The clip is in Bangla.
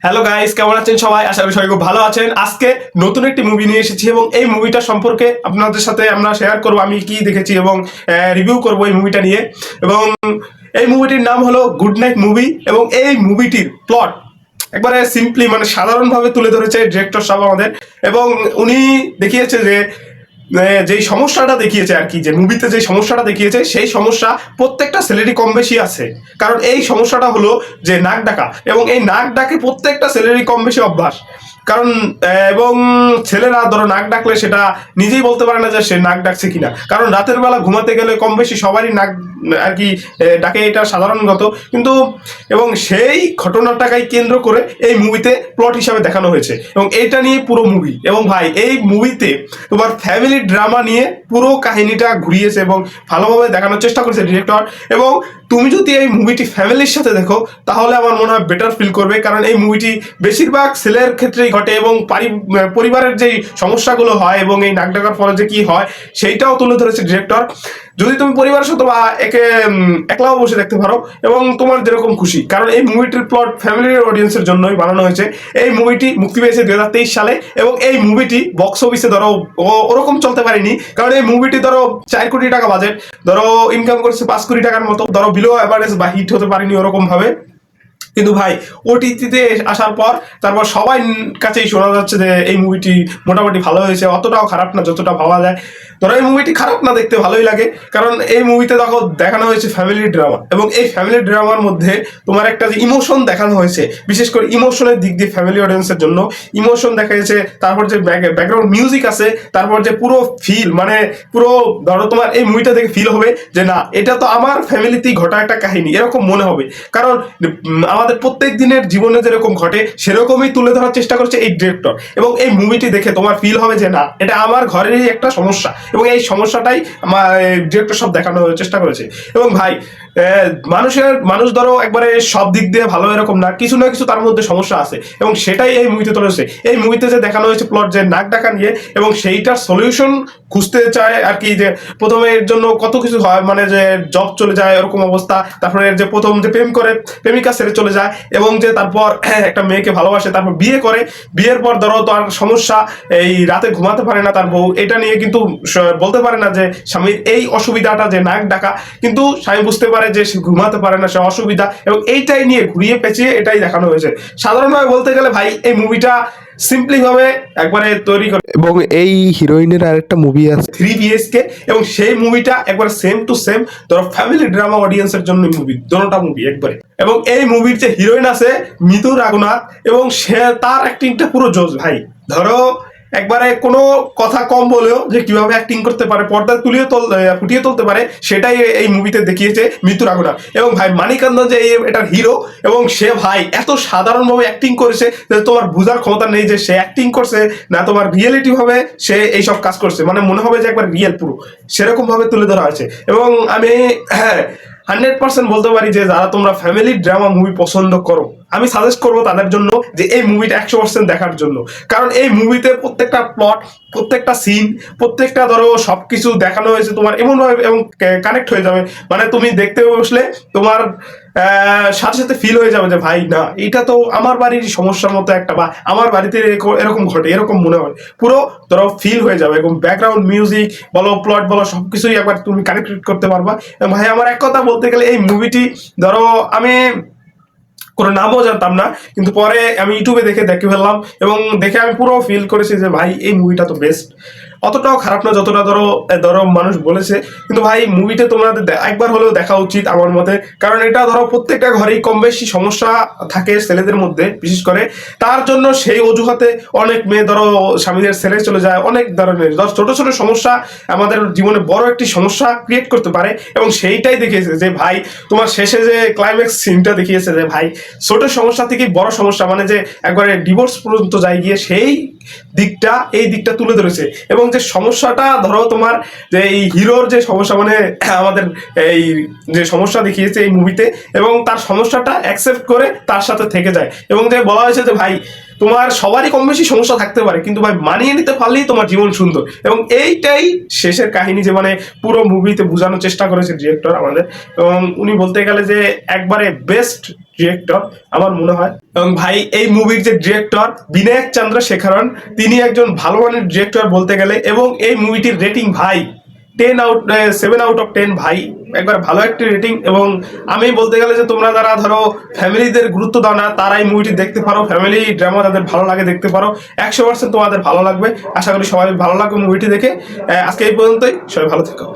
হ্যালো গাইস, কেমন আছেন সবাই? আশা করি সবাই খুব ভালো আছেন। আজকে নতুন একটি মুভি নিয়ে এসেছি এবং এই মুভিটা সম্পর্কে আপনাদের সাথে আমরা শেয়ার করব আমি কি দেখেছি এবং রিভিউ করব এই মুভিটা নিয়ে। এবং এই মুভিটির নাম হলো গুড নাইট মুভি এবং এই মুভিটির প্লট একবারে সিম্পলি মানে সাধারণভাবে তুলে ধরেছে ডিরেক্টর সাহেব আমাদের। এবং উনি দেখিয়েছে যে যেই সমস্যাটা দেখিয়েছে আর কি, যে মুভিতে যে সমস্যাটা দেখিয়েছে সেই সমস্যা প্রত্যেকটা ছেলেরই কম বেশি আছে। কারণ এই সমস্যাটা হলো যে নাক ডাকা, এবং এই নাক ডাকে প্রত্যেকটা ছেলেরই কম বেশি অভ্যাস। কারণ এবং ছেলেরা ধরো নাক ডাকলে সেটা নিজেই বলতে পারে না যে সে নাক ডাকছে কিনা, কারণ রাতের বেলা ঘুমাতে গেলে কম বেশি সবারই নাক আর কি ডাকে, এটা সাধারণগত। কিন্তু এবং সেই ঘটনাটাকে কেন্দ্র করে এই মুভিতে প্লট হিসাবে দেখানো হয়েছে এবং এইটা নিয়ে পুরো মুভি। এবং ভাই এই মুভিতে তোমার ফ্যামিলি ড্রামা নিয়ে পুরো কাহিনীটা ঘুরিয়েছে এবং ভালোভাবে দেখানোর চেষ্টা করেছে ডিরেক্টর। এবং তুমি যদি এই মুভিটি ফ্যামিলির সাথে দেখো তাহলে আমার মনে হয় বেটার ফিল করবে, কারণ এই মুভিটি বেশিরভাগ ছেলের ক্ষেত্রেই ঘটে এবং পরিবারের যেই সমস্যাগুলো হয় এবং এই নাক ডাকার ফলে যে কি হয় সেইটাও তুলে ধরেছে ডিরেক্টর। যদি তুমি পরিবারের সাথে বা একলাও বসে দেখতে পারো এবং তোমার যেরকম খুশি, কারণ এই মুভিটির প্লট ফ্যামিলির অডিয়েন্সের জন্যই বানানো হয়েছে। এই মুভিটি মুক্তি পেয়েছে 2023 সালে এবং এই মুভিটি বক্স অফিসে ধরো ওরকম চলতে পারেনি, কারণ এই মুভিটি ধরো 4 কোটি টাকা বাজেট, ধরো ইনকাম করছে 5 কোটি টাকার মতো, ধরো বিলো অ্যাভারেজ বা হিট হতে পারেনি ওরকম ভাবে। কিন্তু ভাই ওটিটিতে আসার পর তারপর সবাই কাছেই শোনা যাচ্ছে যে এই মুভিটি মোটামুটি ভালো হয়েছে, অতটাও খারাপ না যতটা ভাবা যায়। ধরো এই মুভিটি খারাপ না, দেখতে ভালোই লাগে, কারণ এই মুভিতে দেখো দেখানো হয়েছে ফ্যামিলি ড্রামা এবং এই ফ্যামিলি ড্রামার মধ্যে তোমার একটা যে ইমোশন দেখানো হয়েছে, বিশেষ করে ইমোশনের দিক দিয়ে ফ্যামিলি অডিয়েন্সের জন্য ইমোশন দেখা গেছে। তারপর যে ব্যাকগ্রাউন্ড মিউজিক আছে, তারপর যে পুরো ফিল মানে পুরো ধরো তোমার এই মুভিটা দেখে ফিল হবে যে না এটা তো আমার ফ্যামিলিতেই ঘটা একটা কাহিনী, এরকম মনে হবে। কারণ আমাদের প্রত্যেক দিনের জীবনে যেরকম ঘটে সেরকমই তুলে ধরার চেষ্টা করছে এই ডিরেক্টর। এবং এই মুভিটি দেখে তোমার ফিল হবে যে না এটা আমার ঘরেরই একটা সমস্যা এবং এই সমস্যাটাই আমার ডিরেক্টর সব দেখানোর চেষ্টা করেছে। এবং ভাই মানুষ ধরো একবারে সব দিক দিয়ে ভালো এরকম না, কিছু না কিছু তার মধ্যে সমস্যা আছে এবং সেটাই এই মুভিতে তুলে ধরেছে। এই মুভিতে যে দেখানো হয়েছে প্লট যে নাক ডাকা নিয়ে এবং সেইটার সলিউশন খুঁজতে চায় আর কি, যে প্রথমে এর জন্য কত কিছু হয়, মানে যে জব চলে যায় এরকম অবস্থা, তারপরে যে প্রথম যে প্রেম করে প্রেমিকা ছেড়ে চলে যায় এবং যে তারপর একটা মেয়েকে ভালোবাসে, তারপর বিয়ে করে, বিয়ের পর ধরো তার সমস্যা এই রাতে ঘুমাতে পারে না তার বউ, এটা নিয়ে কিন্তু বলতে পারে না যে স্বামীর এই অসুবিধাটা যে নাক ডাকা, কিন্তু স্বামী বুঝতে পারে যে সে ঘুমাতে পারে না সে অসুবিধা, এবং এইটাই নিয়ে ঘুরিয়ে পেঁচিয়ে এটাই দেখানো হয়েছে। সাধারণভাবে বলতে গেলে ভাই এই মুভিটা সিম্পলি ভাবে একবারে তৈরি করে। এবং এই হিরোইনের আরেকটা মুভি আছে 3 BHK এবং সেই মুভিটা একবার সেম টু সেম ধরো ফ্যামিলি ড্রামা অডিয়েন্সের জন্য মুভি, দোনোটা মুভি একবারে। এবং এই মুভির যে হিরোইন আছে মিতু রাঘুনাথ, এবং সে তার অ্যাক্টিংটা পুরো জোস ভাই। ধরো একবারে কোনো কথা কম বলেও যে কিভাবে অ্যাক্টিং করতে পারে, পর্দা ফুটিয়ে তুলতে পারে, সেটাই এই মুভিতে দেখিয়েছে মিতু রাঘুনাথ। এবং ভাই মানিকান্দন যে এটার হিরো, এবং সে ভাই এত সাধারণভাবে অ্যাক্টিং করেছে যে তোমার বোঝার ক্ষমতা নেই যে সে অ্যাক্টিং করছে না তোমার রিয়েলিটি ভাবে সে এইসব কাজ করছে, মানে মনে হবে যে একবার রিয়েল পুরো সেরকম ভাবে তুলে ধরা হয়েছে। এবং আমি 100% বলতে পারি যে যারা তোমরা ফ্যামিলি ড্রামা মুভি পছন্দ করো আমি সাজেস্ট করবো তাদের জন্য যে এই মুভিটা 100% দেখার জন্য। কারণ এই মুভিতে প্রত্যেকটা প্লট, প্রত্যেকটা সিন, প্রত্যেকটা ধরো সবকিছু দেখানো হয়েছে তোমার এমনভাবে এবং কানেক্ট হয়ে যাবে, মানে তুমি দেখতে বসলে তোমার সাথে সাথে ফিল হয়ে যাবে যে ভাই না এটা তো আমার বাড়ির সমস্যার মতো একটা, বা আমার বাড়িতে এরকম ঘটে এরকম মনে হয়, পুরো ধরো ফিল হয়ে যাবে। এবং ব্যাকগ্রাউন্ড মিউজিক বলো প্লট বলো সবকিছুই একবার তুমি কানেক্ট করতে পারবা। ভাই আমার এক কথা বলতে গেলে এই মুভিটি ধরো আমি কোনো নামও জানতাম না, কিন্তু পরে আমি ইউটিউবে দেখে ফেললাম এবং দেখে আমি পুরো ফিল করেছি যে ভাই এই মুভিটা তো বেস্ট, অতটাও খারাপ না যতটা ধরো ধরো মানুষ বলেছে। কিন্তু ভাই মুভিটা তোমাদের একবার হলেও দেখা উচিত আমার মতে, কারণ এটা ধরো প্রত্যেকটা ঘরেই কম বেশি সমস্যা থাকে ছেলেদের মধ্যে বিশেষ করে, তার জন্য সেই অজুহাতে অনেক মেয়ে ধরো স্বামীদের ছেড়ে চলে যায়, অনেক ধরনের ছোট ছোট সমস্যা আমাদের জীবনে বড় একটি সমস্যা ক্রিয়েট করতে পারে। এবং সেইটাই দেখিয়েছে যে ভাই তোমার শেষে যে ক্লাইম্যাক্স সিনটা দেখিয়েছে যে ভাই ছোট সমস্যা থেকে বড় সমস্যা, মানে যে একবারে ডিভোর্স পর্যন্ত যায় গিয়ে সেই দিকটা এই দিকটা তুলে ধরেছে। এবং যে সমস্যাটা ধরো তোমার যে এই হিরোর যে সমস্যা, মানে আমাদের এই যে সমস্যা দেখিয়েছে এই মুভিতে, এবং তার সমস্যাটা অ্যাকসেপ্ট করে তার সাথে থেকে যায়। এবং যে বলা হয়েছে যে ভাই তোমার সবারই কম বেশি সমস্যা থাকতে পারে, কিন্তু ভাই মানিয়ে নিতে পারলেই তোমার জীবন সুন্দর। এবং এইটাই শেষের কাহিনী যে মানে পুরো মুভিতে বোঝানোর চেষ্টা করেছে ডিরেক্টর আমাদের। এবং উনি বলতে গেলে যে একবারে বেস্ট ডিরেক্টর আমার মনে হয়। এবং ভাই এই মুভির যে ডিরেক্টর বিনায়ক চন্দ্রশেখরন, তিনি একজন ভালো মানের ডিরেক্টর বলতে গেলে। এবং এই মুভিটির রেটিং ভাই 7 আউট অফ 10 ভাই, একবার ভালো একটি রেটিং। এবং আমি বলতে গেলে যে তোমরা যারা ধরো ফ্যামিলিদের গুরুত্ব দাও না, তারা এই মুভিটি দেখতে পারো। ফ্যামিলি ড্রামা যাদের ভালো লাগে দেখতে পারো, 100% তোমাদের ভালো লাগবে। আশা করি সবাই ভালো লাগবে মুভিটি দেখে। আজকে এই পর্যন্তই, সবাই ভালো থেকো।